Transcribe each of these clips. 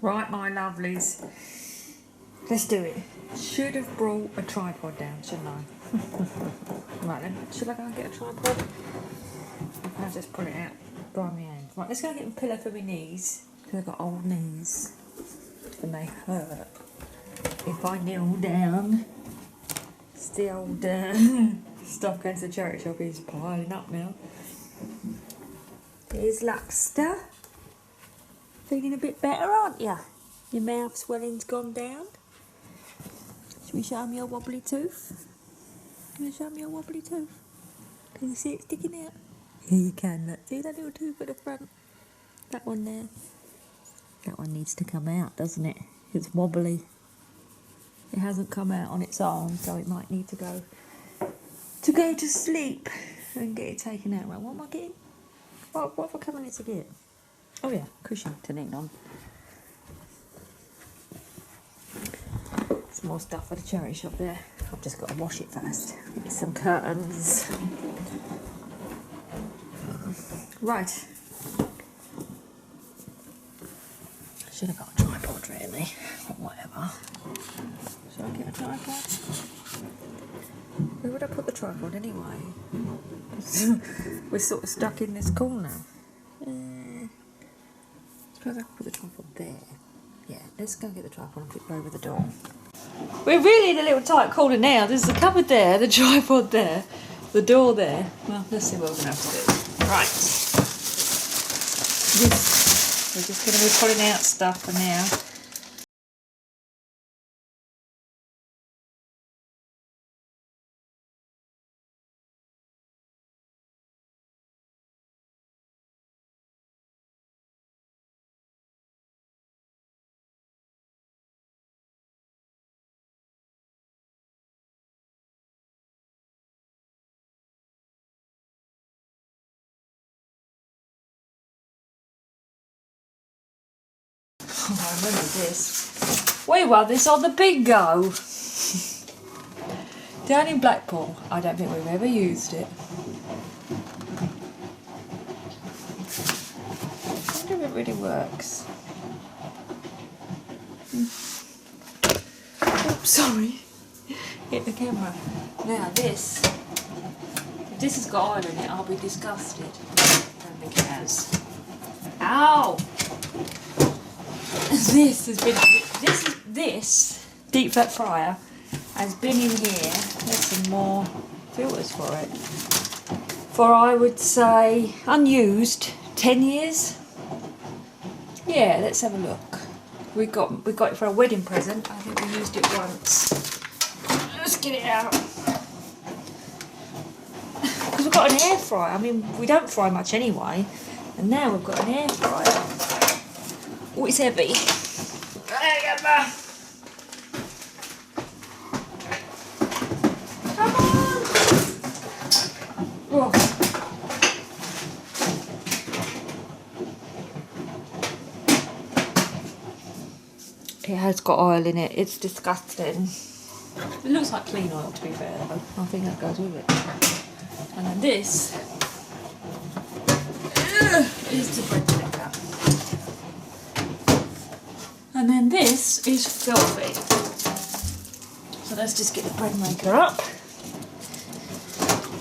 Right, my lovelies. Let's do it. Should have brought a tripod down, shouldn't I? Right then, should I go and get a tripod? Or can I just pull it out by my hand? Right, let's go and get a pillow for my knees. Because I've got old knees. And they hurt if I kneel down. It's the old stuff going to the charity shop is piling up now. Here's Luxter. Feeling a bit better, aren't you? Your mouth swelling's gone down. Should we show me your wobbly tooth? Can you show me your wobbly tooth? Can you see it sticking out? Yeah, you can. Look. See that little tooth at the front? That one there. That one needs to come out, doesn't it? It's wobbly. It hasn't come out on its own, so it might need to go to sleep and get it taken out. Right, what am I getting? What have I come in here to get? Oh yeah, cushion to lean on. Some more stuff at the charity shop there. I've just got to wash it first. Get some curtains. Right. Should have got a tripod really, or whatever. Should I get a tripod? Where would I put the tripod anyway? We're sort of stuck in this corner. Suppose I could put the tripod there. Yeah, let's go get the tripod and put it over the door. We're really in a little tight corner now. There's the cupboard there, the tripod there, the door there. Well, let's see what we're going to have to do. Right. We're just going to be pulling out stuff for now. Oh, I remember this. We won this on the bingo. Down in Blackpool. I don't think we've ever used it. I wonder if it really works. Oops, sorry. Hit the camera. Now this. If this has got oil in it, I'll be disgusted. I don't think it has. Ow! This has been this deep fat fryer has been in here. There's some more filters for it. For I would say unused 10 years. Yeah, let's have a look. We got it for a wedding present. I think we used it once. Let's get it out. Because we've got an air fryer. I mean, we don't fry much anyway, and now we've got an air fryer. Oh, it's heavy. Come on! Oh. It has got oil in it. It's disgusting. It looks like clean oil, to be fair, though. I think that goes with it. And then this is the bread maker. And then this is filthy. So let's just get the bread maker up.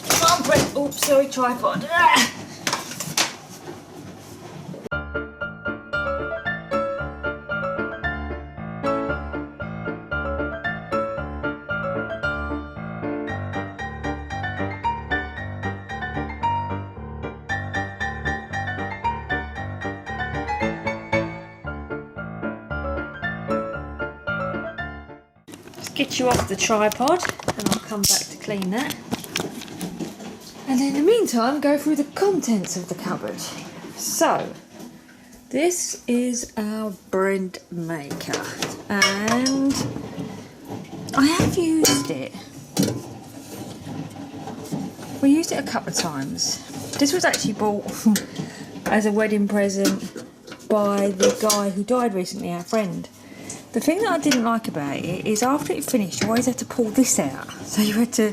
Come on, bread. Oops, sorry, tripod. Get you off the tripod and I'll come back to clean that. And in the meantime, go through the contents of the cupboard. So, this is our bread maker and I have used it. We used it a couple of times. This was actually bought as a wedding present by the guy who died recently, our friend. The thing that I didn't like about it is after it finished, you always had to pull this out. So you had to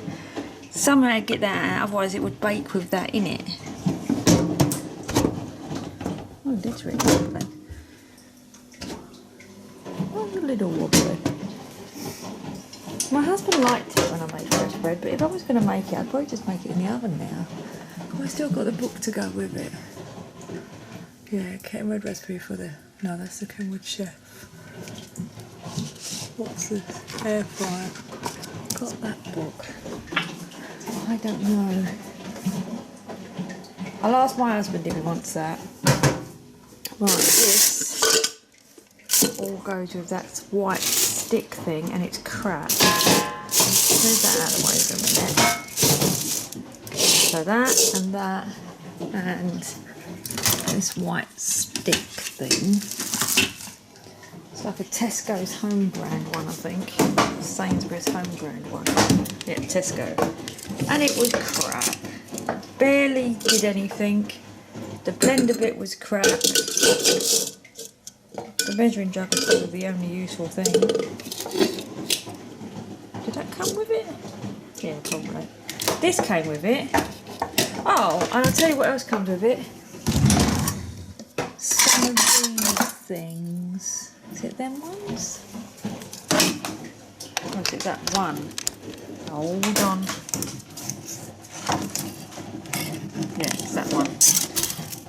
somehow get that out, otherwise it would bake with that in it. Oh, that's really lovely. little wobbly. My husband liked it when I made fresh bread, but if I was going to make it, I'd probably just make it in the oven now. Oh, I still got the book to go with it. Yeah, Kenwood recipe for the... No, that's the Kenwood chef. What's this? Air fryer. Got that book. I don't know. I'll ask my husband if he wants that. Right, this all goes with that white stick thing, and it's crap. Move that out of the way for a minute. So that and that and this white stick thing. It's like a Tesco's home brand one, I think. Sainsbury's home brand one. Yeah, Tesco. And it was crap. Barely did anything. The blender bit was crap. The measuring jug is probably the only useful thing. Did that come with it? Yeah, probably. This came with it. Oh, and I'll tell you what else comes with it. Some of these things. Is it them ones? Or is it that one? Hold on. Yeah, it's that one.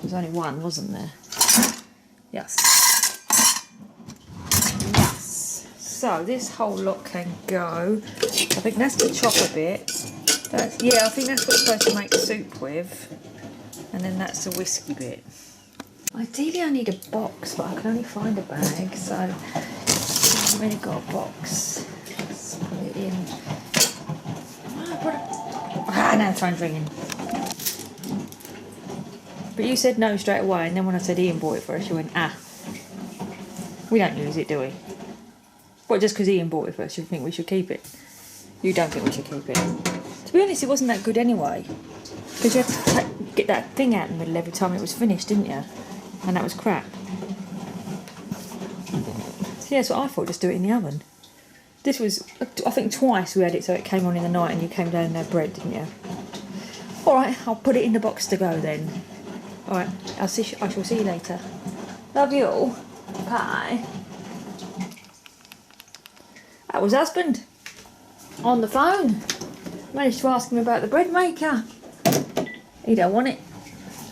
There's only one, wasn't there? Yes. Yes. So this whole lot can go. I think that's the chopper bit. Yeah, I think that's what you're supposed to make soup with. And then that's the whiskey bit. Ideally I need a box, but I can only find a bag, so I've already got a box. Let's put it in. Now the phone's ringing. But you said no straight away, and then when I said Ian bought it for us, you went, we don't use it, do we? Well, just because Ian bought it for us, you think we should keep it? You don't think we should keep it? To be honest, it wasn't that good anyway. Because you had to get that thing out in the middle every time it was finished, didn't you? And that was crap. So yeah, that's what I thought, just do it in the oven. This was, I think twice we had it so it came on in the night and you came down and had bread, didn't you? Alright, I'll put it in the box to go then. Alright, I shall see you later. Love you all. Bye. That was husband. On the phone. Managed to ask him about the bread maker. He don't want it.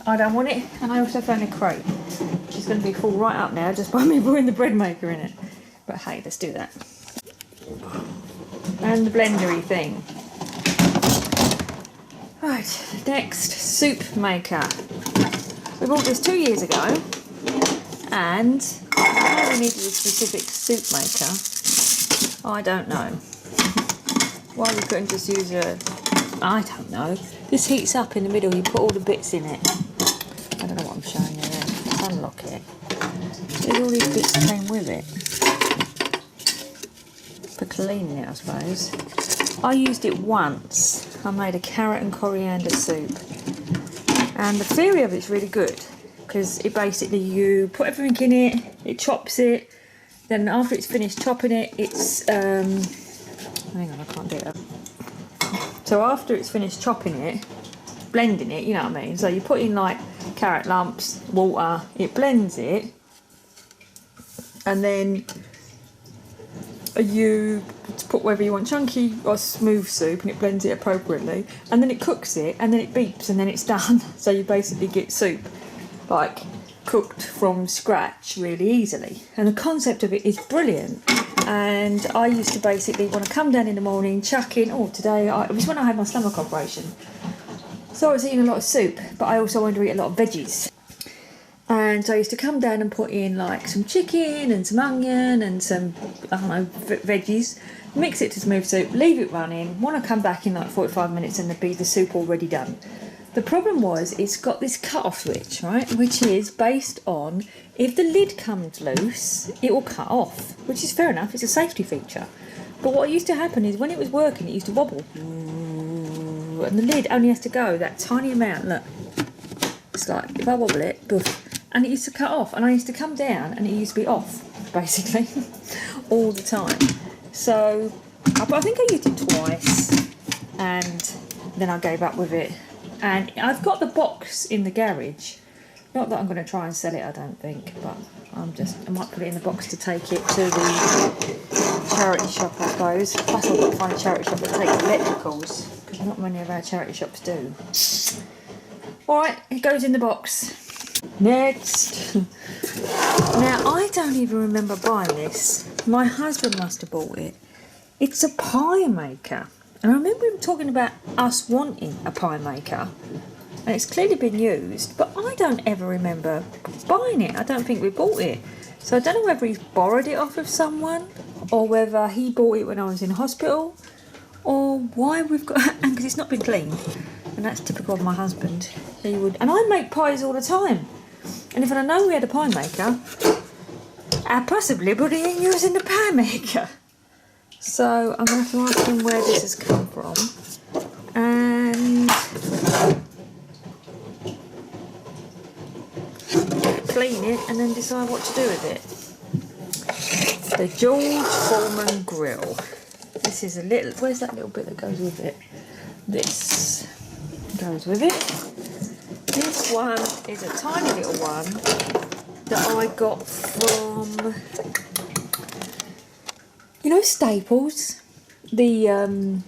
I don't want it. And I also found a crate. Which is going to be full right up now just by me putting the bread maker in it. But hey, let's do that. And the blendery thing. Right, next, soup maker. We bought this 2 years ago, and why we needed a specific soup maker, I don't know. Why we couldn't just use I don't know. This heats up in the middle, you put all the bits in it. I don't know what I'm showing you there. Unlock it. There's all these bits came with it. For cleaning it, I suppose. I used it once. I made a carrot and coriander soup. And the theory of it's really good. Because it basically, you put everything in it, it chops it. Then after it's finished chopping it, it's... hang on, I can't do it. So after it's finished chopping it, blending it, you know what I mean? So you put in like carrot lumps, water, it blends it. And then you put whether you want chunky or smooth soup, and it blends it appropriately, and then it cooks it, and then it beeps, and then it's done. So you basically get soup like cooked from scratch really easily, and the concept of it is brilliant. And I used to basically want to come down in the morning, chuck in, today it was when I had my stomach operation, so I was eating a lot of soup, but I also wanted to eat a lot of veggies. And so I used to come down and put in like some chicken and some onion and some, I don't know, veggies, mix it to smooth soup, leave it running, want to come back in like 45 minutes and there'd be the soup already done. The problem was it's got this cut-off switch, right, which is based on if the lid comes loose, it will cut off, which is fair enough, it's a safety feature. But what used to happen is when it was working, it used to wobble. And the lid only has to go that tiny amount, look. It's like, if I wobble it, poof. And it used to cut off, and I used to come down and it used to be off, basically, all the time. So, I think I used it twice, and then I gave up with it. And I've got the box in the garage, Not that I'm going to try and sell it, I don't think, but I might put it in the box to take it to the charity shop, I suppose. Plus I've got to find a charity shop that takes electricals, because not many of our charity shops do. Alright, it goes in the box. Next. Now, I don't even remember buying this. My husband must have bought it. It's a pie maker. And I remember him talking about us wanting a pie maker. And it's clearly been used, but I don't ever remember buying it. I don't think we bought it. So I don't know whether he's borrowed it off of someone, or whether he bought it when I was in hospital, or why we've got, and because it's not been cleaned. And that's typical of my husband. He would, and I make pies all the time. And if I know we had a pie maker, I'd possibly put it in using the pie maker. So I'm going to have to ask him where this has come from. And clean it and then decide what to do with it. The George Foreman grill. This is a little, where's that little bit that goes with it? This goes with it. This one is a tiny little one that I got from, you know, Staples, the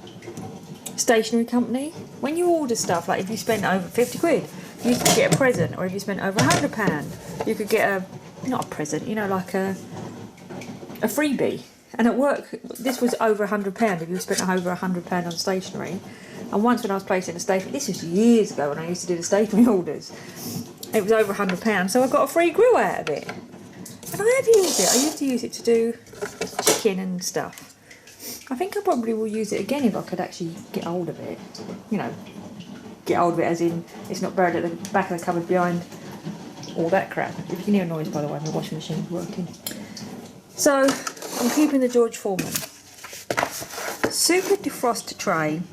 stationery company. When you order stuff, like if you spend over 50 quid, you could get a present, or if you spent over £100, you could get a, not a present, you know, like a freebie. And at work, this was over £100 if you spent over £100 on stationery. And once when I was placing a stationery, this was years ago when I used to do the stationery orders, it was over £100, so I got a free grill out of it. And I have used it. I used to use it to do chicken and stuff. I think I probably will use it again if I could actually get hold of it. You know, get hold of it as in it's not buried at the back of the cupboard behind all that crap. If you can hear a noise, by the way, my washing machine's working. So I'm keeping the George Foreman. Super defroster tray.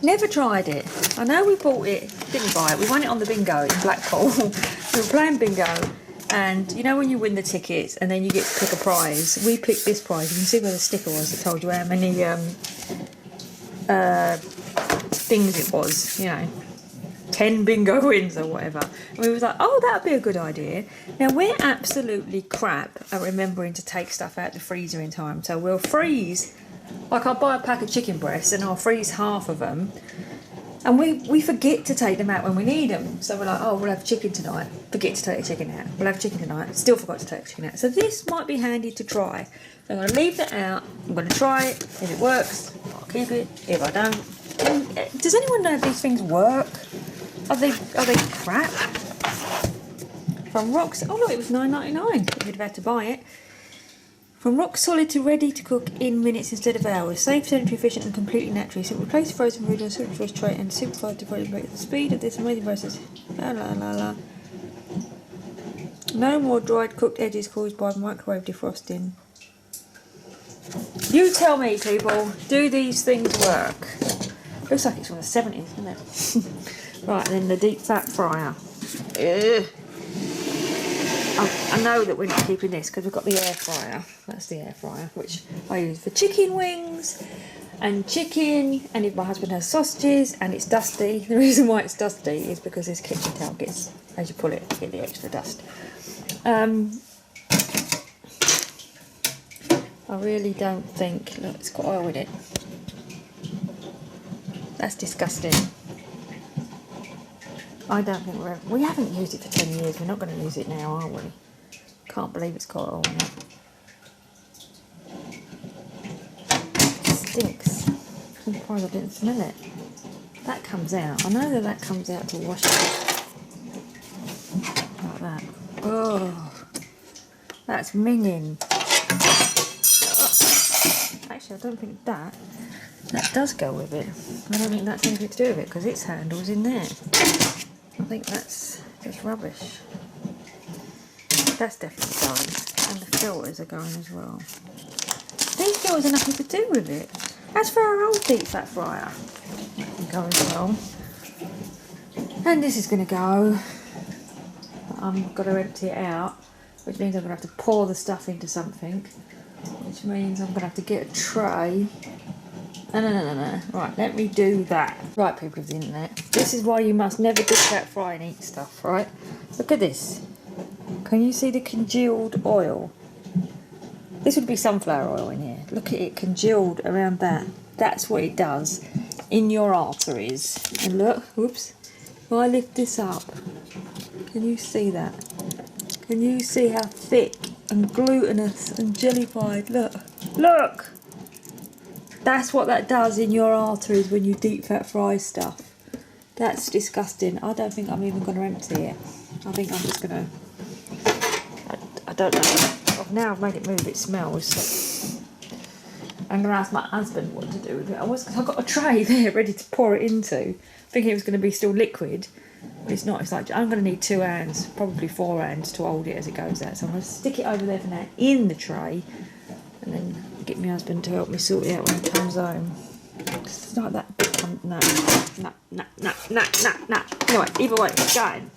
Never tried it. I know we bought it, didn't buy it. We won it on the bingo in Blackpool. We were playing bingo, and you know when you win the tickets and then you get to pick a prize. We picked this prize. You can see where the sticker was that told you how many things it was. You know, 10 bingo wins or whatever. And we was like, oh, that'd be a good idea. Now we're absolutely crap at remembering to take stuff out the freezer in time. So we'll freeze. Like I'll buy a pack of chicken breasts and I'll freeze half of them, and we forget to take them out when we need them. So we're like, oh, we'll have chicken tonight. Forget to take the chicken out. We'll have chicken tonight. Still forgot to take the chicken out. So this might be handy to try. So I'm going to leave that out. I'm going to try it. If it works, I'll keep it. If I don't, does anyone know if these things work? Are they crap? From Rocks. Oh look, it was $9.99. If you'd have had to buy it. From rock solid to ready to cook in minutes instead of hours. Safe, sanitary, efficient and completely natural. So replace frozen food on a super fresh tray and simplify to break the speed of this amazing process. La la la la. No more dried cooked edges caused by microwave defrosting. You tell me, people, do these things work? Looks like it's from the 70s, doesn't it? Right, and then the deep fat fryer. Ugh. I know that we're not keeping this because we've got the air fryer. That's the air fryer, which I use for chicken wings and chicken, and if my husband has sausages and it's dusty. The reason why it's dusty is because this kitchen towel gets, as you pull it, you get the extra dust. I really don't think, look, it's got oil in it. That's disgusting. I don't think we haven't used it for 10 years. We're not going to use it now, are we? Can't believe it's got oil in it. It stinks. I'm surprised I didn't smell it. That comes out. I know that comes out to wash it. Like that. Oh, that's minging. Actually, I don't think that does go with it. I don't think that's anything to do with it because its handle's in there. I think that's just rubbish. That's definitely going. And the filters are going as well. These filters are nothing to do with it. As for our old deep fat fryer, that can go as well. And this is going to go. I'm going to empty it out, which means I'm going to have to pour the stuff into something. Which means I'm going to have to get a tray No. Right, let me do that. Right, people of the internet. This is why you must never deep fat fry and eat stuff, right? Look at this. Can you see the congealed oil? This would be sunflower oil in here. Look at it congealed around that. That's what it does in your arteries. And look, whoops. If I lift this up, can you see that? Can you see how thick and glutinous and jellified? Look. Look! That's what that does in your arteries when you deep fat fry stuff. That's disgusting. I don't think I'm even going to empty it. I think I'm just going to... I don't know. Now I've made it move, it smells. I'm going to ask my husband what to do with it. I've got a tray there ready to pour it into. Thinking it was going to be still liquid. But it's not. It's like, I'm going to need 2 hands, probably 4 hands to hold it as it goes out. So I'm going to stick it over there for now in the tray. And then get my husband to help me sort it out when he comes home. It's like that. No. Anyway, either way, it's going.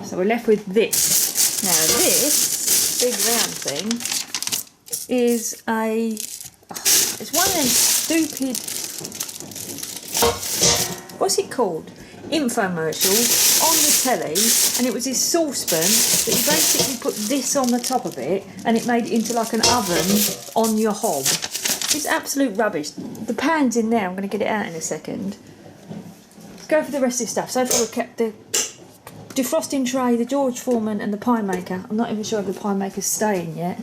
So we're left with this. Now this big round thing is it's one of them stupid, what's it called? Infomercials on the telly, and it was this saucepan that you basically put this on the top of it and it made it into like an oven on your hob. It's absolute rubbish. The pan's in there, I'm going to get it out in a second. Let's go for the rest of this stuff. So far we've kept the defrosting tray, the George Foreman and the pie maker. I'm not even sure if the pie maker's staying yet.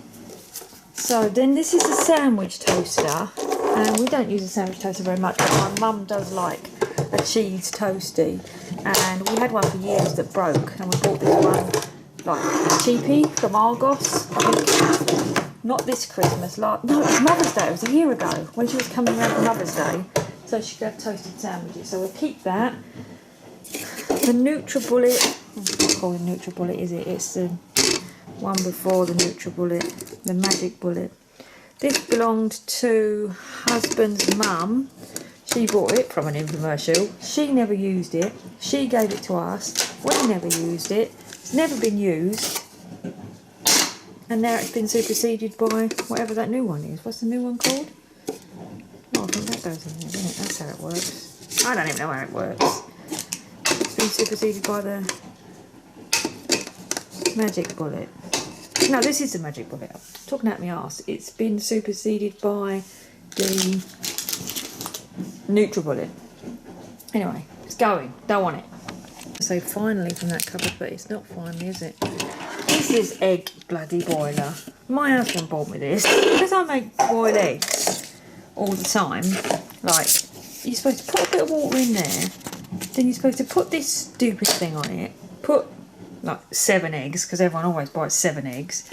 So then this is a sandwich toaster, and we don't use a sandwich toaster very much, but my mum does like a cheese toasty, and we had one for years that broke, and we bought this one like cheapy from Argos, I think. Not this Christmas, no, it was Mother's Day, it was a year ago when she was coming around for Mother's Day, so she could have toasted sandwiches. So we'll keep that. The NutriBullet, it's not called a NutriBullet, is it? It's the one before the NutriBullet, the Magic Bullet. This belonged to husband's mum. She bought it from an infomercial. She never used it. She gave it to us. We never used it. It's never been used. And now it's been superseded by whatever that new one is. What's the new one called? Oh, I think that goes in there, doesn't it? That's how it works. I don't even know how it works. It's been superseded by the Magic Bullet. No, this is the Magic Bullet. I'm talking out my arse. It's been superseded by the NutriBullet. Anyway, it's going. Don't want it. So finally from that cupboard, but it's not finally, is it? This is egg bloody boiler. My husband bought me this because I make boiled eggs all the time. Like, you're supposed to put a bit of water in there, then you're supposed to put this stupid thing on it, put like 7 eggs, because everyone always buys 7 eggs.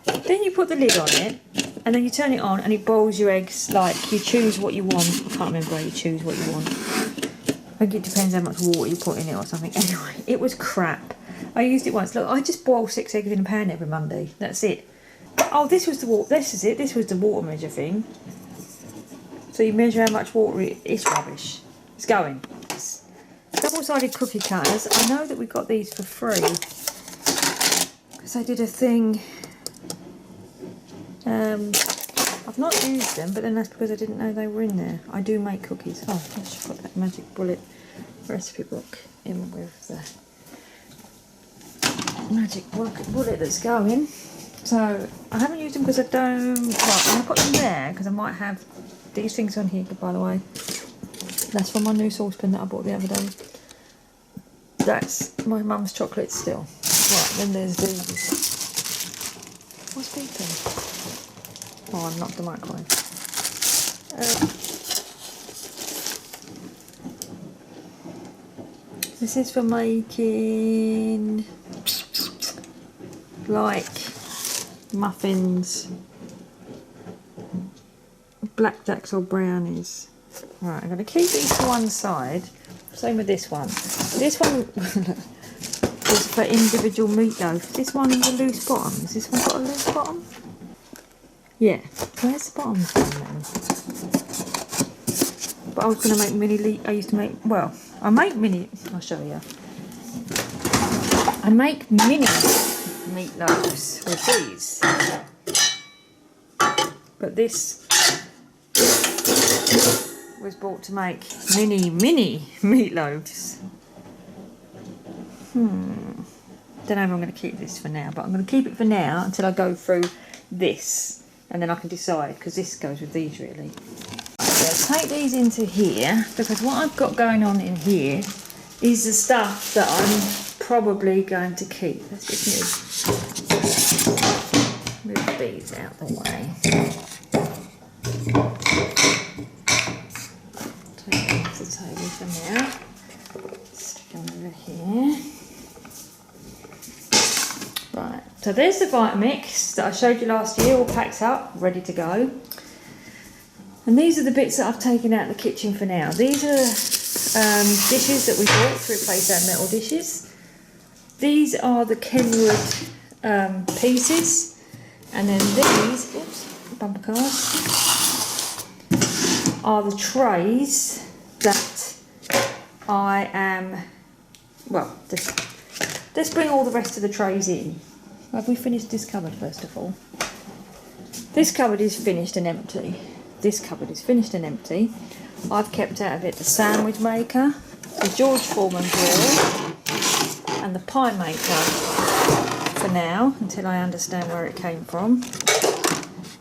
Then you put the lid on it, and then you turn it on, and it boils your eggs. Like, you choose what you want. I can't remember how you choose what you want. I think it depends how much water you put in it or something. Anyway, it was crap. I used it once. Look, I just boil 6 eggs in a pan every Monday. That's it. Oh, this was the water. This is it. This was the water measure thing. So you measure how much water it's rubbish. It's going. It's double-sided cookie cutters. I know that we got these for free because I did a thing. I've not used them, but then that's because I didn't know they were in there. I do make cookies. Oh, I should put that Magic Bullet recipe book in with the Magic Bullet that's going. So I haven't used them because I don't. Well, I'm gonna put them there because I might have these things on here. By the way, that's from my new saucepan that I bought the other day. That's my mum's chocolate still. Right, then there's these. What's beeping? Oh, I knocked the microwave. This is for making like muffins, blackjacks or brownies. Right, I'm going to keep these to one side. Same with this one. This one is for individual meatloaf. This one is a loose bottom. Has this one got a loose bottom? Yeah. Where's the bottoms gone then? But I was going to make mini. I used to make. Well, I make mini. I'll show you. I make mini meatloaves with these. But this was bought to make mini meatloaves. Don't know if I'm going to keep this for now, but I'm going to keep it for now until I go through this, and then I can decide, because this goes with these really. Right, so take these into here, because what I've got going on in here is the stuff that I'm probably going to keep. Let's just move these out the way. Take them off the table for now. Stick them over here. Right, so there's the Vitamix that I showed you last year, all packed up, ready to go. And these are the bits that I've taken out of the kitchen for now. These are dishes that we bought to replace our metal dishes. These are the Kenwood pieces. And then these, oops, bumper cars, are the trays that I am, well, let's bring all the rest of the trays in. Have we finished this cupboard first of all? This cupboard is finished and empty. This cupboard is finished and empty. I've kept out of it the sandwich maker, the George Foreman grill, and the pie maker for now, until I understand where it came from,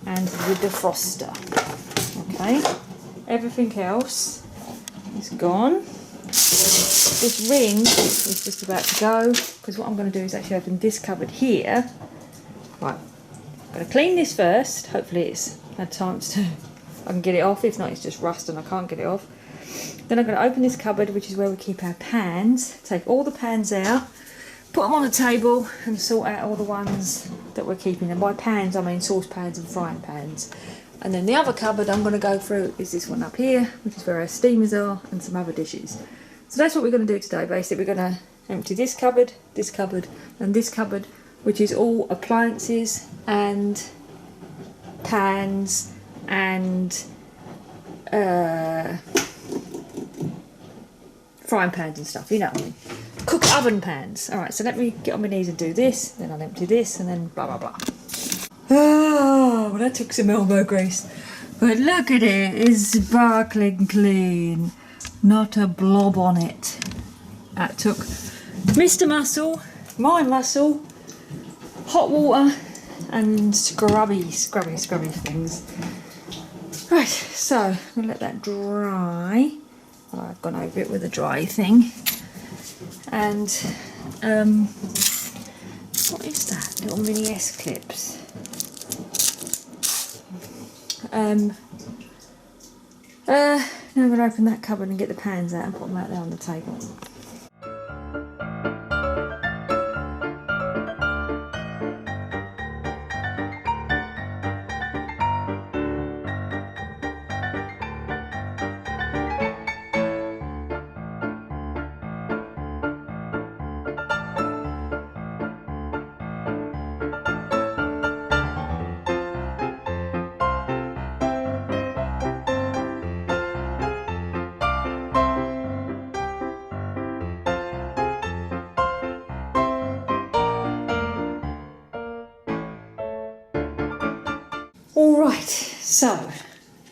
and the defroster. Okay, everything else is gone. This ring is just about to go, because what I'm going to do is actually open this cupboard here. Right, I'm going to clean this first. Hopefully it's had time to, I can get it off. If not, it's just rust and I can't get it off. Then I'm going to open this cupboard, which is where we keep our pans. Take all the pans out, put them on the table, and sort out all the ones that we're keeping. And by pans I mean saucepans and frying pans. And then the other cupboard I'm going to go through is this one up here, which is where our steamers are and some other dishes. So that's what we're going to do today. Basically, we're going to empty this cupboard, and this cupboard, which is all appliances and pans and frying pans and stuff, you know what I mean. Cook oven pans. Alright, so let me get on my knees and do this, then I'll empty this, and then blah blah blah. Oh, well, that took some elbow grease. But look at it, it's sparkling clean. Not a blob on it. That took Mr. Muscle, my muscle, hot water, and scrubby things. Right, so I'm going to let that dry. Well, I've gone over it with a dry thing. And, what is that? Little mini S-clips. Now I'm going to open that cupboard and get the pans out and put them out there on the table. Alright, so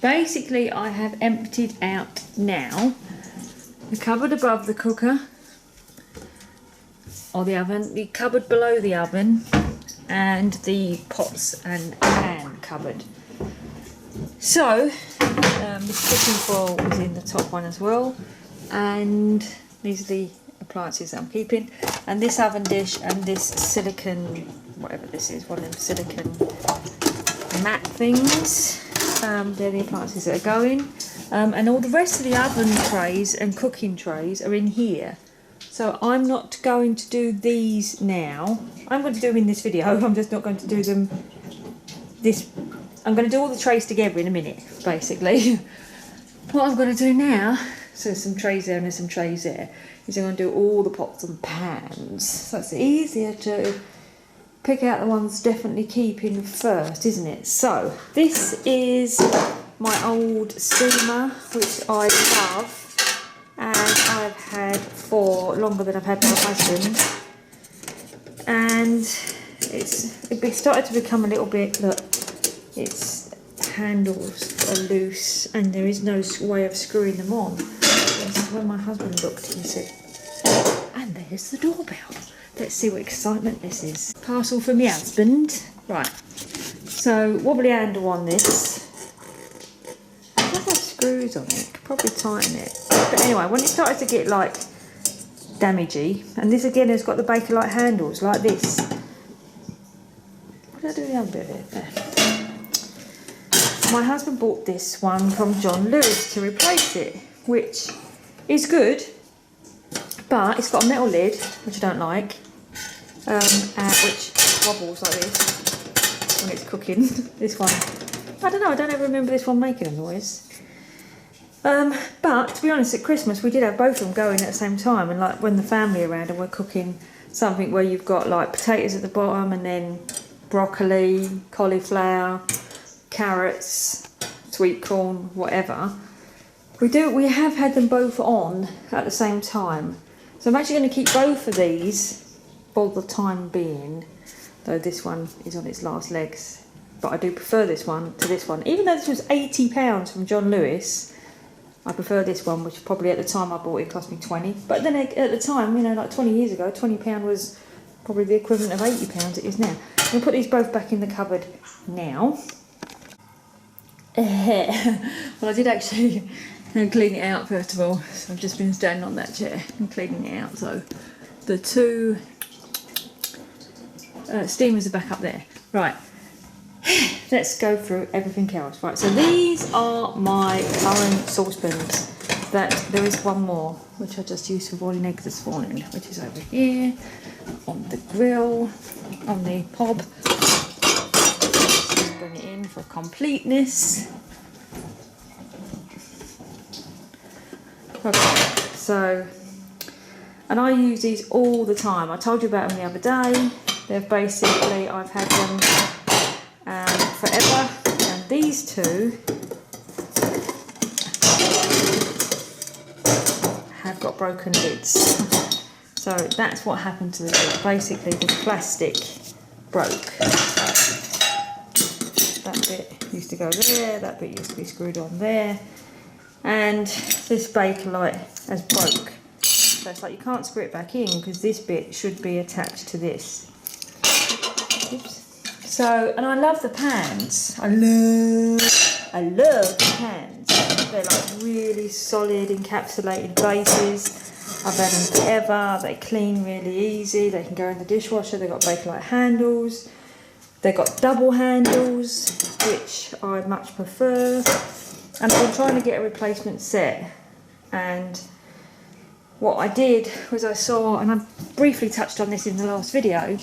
basically I have emptied out now the cupboard above the cooker or the oven, the cupboard below the oven, and the pots and pan cupboard. So this cooking foil is in the top one as well, and these are the appliances that I'm keeping, and this oven dish and this silicone, whatever this is, one of them silicone mat things, they're the appliances that are going, and all the rest of the oven trays and cooking trays are in here. So I'm not going to do these now. I'm going to do them in this video. I'm just not going to do them this. I'm going to do all the trays together in a minute, basically. What I'm going to do now, so there's some trays there and there's some trays there, is I'm going to do all the pots and pans. So it's easier to pick out the ones definitely keeping first, isn't it? So this is my old steamer, which I love, and I've had for longer than I've had my husband, and it started to become a little bit, look, it's handles are loose and there is no way of screwing them on. This is when my husband looked, he said, and there's the doorbell. Let's see what excitement this is. Parcel from your husband. Right, so wobbly handle on this. It does have screws on it, could probably tighten it. But anyway, when it started to get like damagey, and this again has got the Bakelite handles like this. What did I do with the other bit of it? There. My husband bought this one from John Lewis to replace it, which is good, but it's got a metal lid, which I don't like, which wobbles like this when it's cooking. This one, I don't know, I don't ever remember this one making a noise. But to be honest, at Christmas we did have both of them going at the same time, and like when the family are around and we're cooking something where you've got like potatoes at the bottom and then broccoli, cauliflower, carrots, sweet corn, whatever. We have had them both on at the same time. So I'm actually going to keep both of these for the time being, though this one is on its last legs. But I do prefer this one to this one. Even though this was £80 from John Lewis, I prefer this one, which probably at the time I bought it cost me 20. But then at the time, you know, like 20 years ago, £20 was probably the equivalent of £80 it is now. I'm going to put these both back in the cupboard now. Well, I did actually clean it out first of all. So I've just been standing on that chair and cleaning it out. So the two steamers are back up there. Right, let's go through everything else. Right, so these are my current saucepans. There is one more, which I just used for boiling eggs this morning, which is over here on the grill, on the hob. Just bring it in for completeness. Okay, so, and I use these all the time. I told you about them the other day. They're basically, I've had them forever, and these two have got broken lids. So that's what happened to the lid. Basically the plastic broke. That bit used to go there, that bit used to be screwed on there, and this Bakelite has broke. So it's like you can't screw it back in because this bit should be attached to this. Oops. So, and I love the pans. I love the pans. They're like really solid encapsulated bases. I've had them forever. They clean really easy. They can go in the dishwasher. They've got Bakelite handles. They've got double handles, which I much prefer. And I've been trying to get a replacement set. And what I did was I saw, and I briefly touched on this in the last video,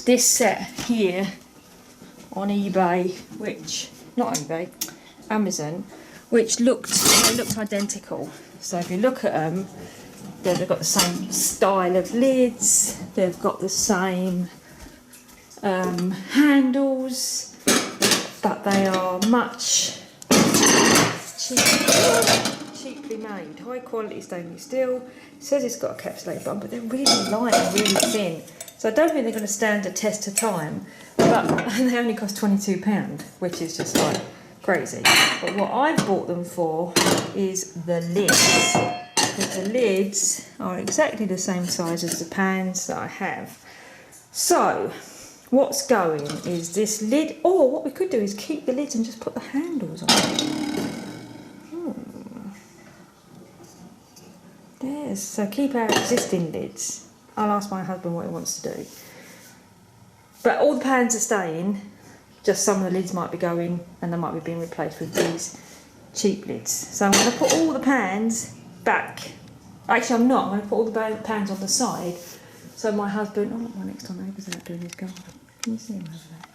this set here on eBay, which, not eBay, Amazon, which looked identical. So if you look at them, they've got the same style of lids, they've got the same handles, but they are much cheaply made. High quality stainless steel. It says it's got a capsulated button, but they're really light and really thin. So I don't think they're going to stand the test of time, but they only cost £22, which is just like crazy. But what I've bought them for is the lids, because the lids are exactly the same size as the pans that I have. So what's going is this lid, or what we could do is keep the lids and just put the handles on. Yes, so keep our existing lids. I'll ask my husband what he wants to do. But all the pans are staying, just some of the lids might be going and they might be being replaced with these cheap lids. So I'm going to put all the pans back. Actually, I'm not. I'm going to put all the pans on the side. So my husband, my next door neighbour's out doing his garden. Can you see him over there?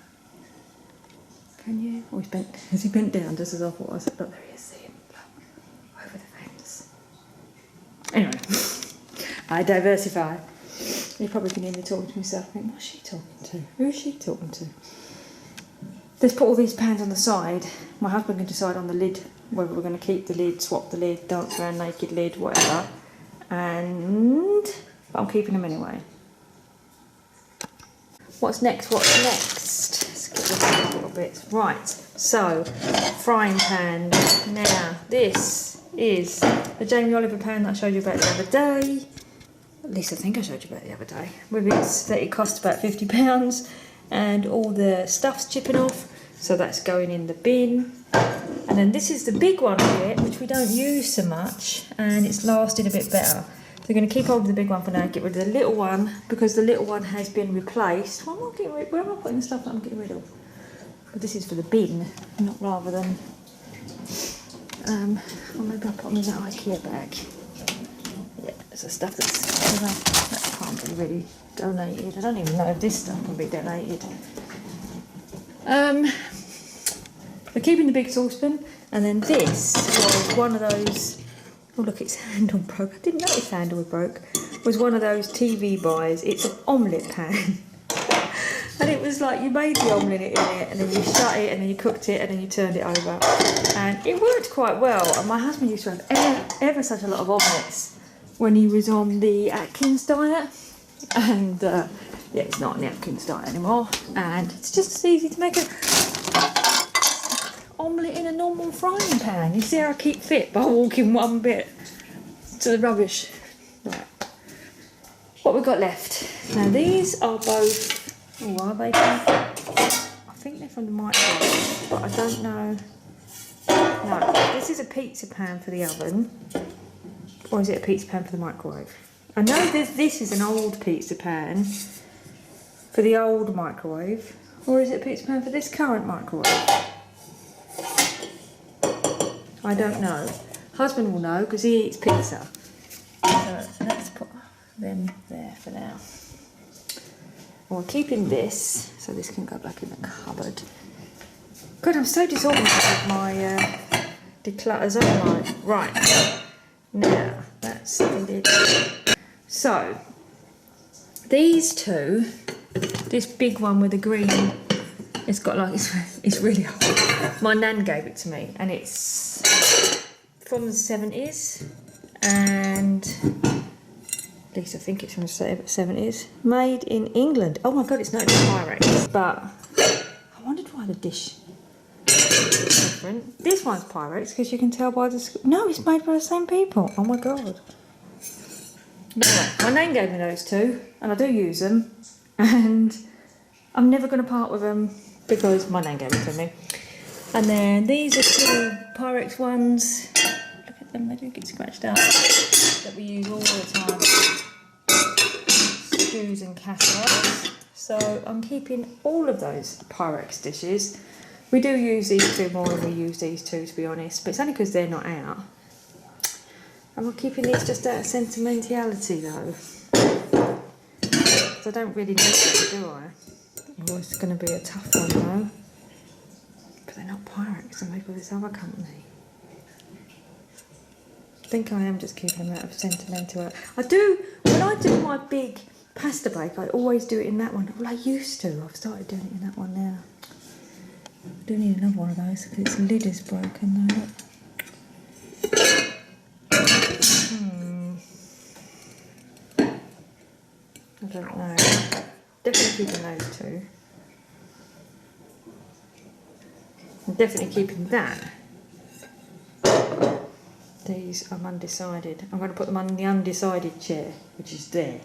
Can you? Oh, he's bent. Has he bent down just as I thought I said? Look, there he is. See him. Look, over the fence. Anyway, I diversify. You probably can hear me talking to myself. I think, what's she talking to? Who is she talking to? Let's put all these pans on the side. My husband can decide on the lid whether we're going to keep the lid, swap the lid, dance around naked lid, whatever. But I'm keeping them anyway. What's next? Let's get this little bits. Right, so frying pan. Now this is the Jamie Oliver pan that I showed you about the other day. At least I think I showed you about the other day. With its that it cost about £50 and all the stuff's chipping off. So that's going in the bin. And then this is the big one here, which we don't use so much, and it's lasted a bit better. So we're going to keep hold of the big one for now, get rid of the little one, because the little one has been replaced. Where am I putting the stuff that I'm getting rid of? But this is for the bin, not rather than... or maybe I'll put them in that IKEA bag. Yeah, it's the stuff that can't be really donated. I don't even know if this stuff can be donated. We're keeping the big saucepan, and then this was one of those... Oh look, its handle broke. I didn't know its handle broke. It was one of those TV buys. It's an omelette pan. And it was like you made the omelette in it, and then you shut it, and then you cooked it, and then you turned it over. And it worked quite well. And my husband used to have ever such a lot of omelettes when he was on the Atkins diet. And yeah, it's not on the Atkins diet anymore. And it's just as easy to make a omelette in a normal frying pan. You see how I keep fit by walking one bit to the rubbish. Right. What we've got left. Now these are both, oh, are they? I think they're from the microwave, but I don't know. No, this is a pizza pan for the oven. Or is it a pizza pan for the microwave? I know this is an old pizza pan for the old microwave. Or is it a pizza pan for this current microwave? I don't know. Husband will know because he eats pizza. So let's put them there for now. We're keeping this so this can go back in the cupboard. God, I'm so disorganised with my declutters, aren't I? Right. Now, that's the lid. So, these two, this big one with the green, it's got like, it's really hard. My nan gave it to me, and it's from the 70s, and at least I think it's from the 70s. Made in England. Oh my God, it's not even Pyrex, but I wondered why the dish is different. This one's Pyrex because you can tell by the... No, it's made by the same people. Oh my God. Anyway, my nan gave me those two, and I do use them, and I'm never going to part with them because my nan gave them to me. And then these are two Pyrex ones. Look at them, they do get scratched up. That we use all the time. Stews and casseroles. So I'm keeping all of those Pyrex dishes. We do use these two more than we use these two, to be honest, but it's only because they're not out. And we're keeping these just out of sentimentality though. Because I don't really need them, do I? Oh, it's going to be a tough one though. But they're not Pyrex, they're made by this other company. I think I am just keeping them out of sentimental. I do, when I do my big pasta bake, I always do it in that one. Well, I used to. I've started doing it in that one now. I do need another one of those because its lid is broken though. I don't know. Definitely keeping those two. I'm definitely keeping that. These I'm undecided. I'm going to put them on the undecided chair, which is there.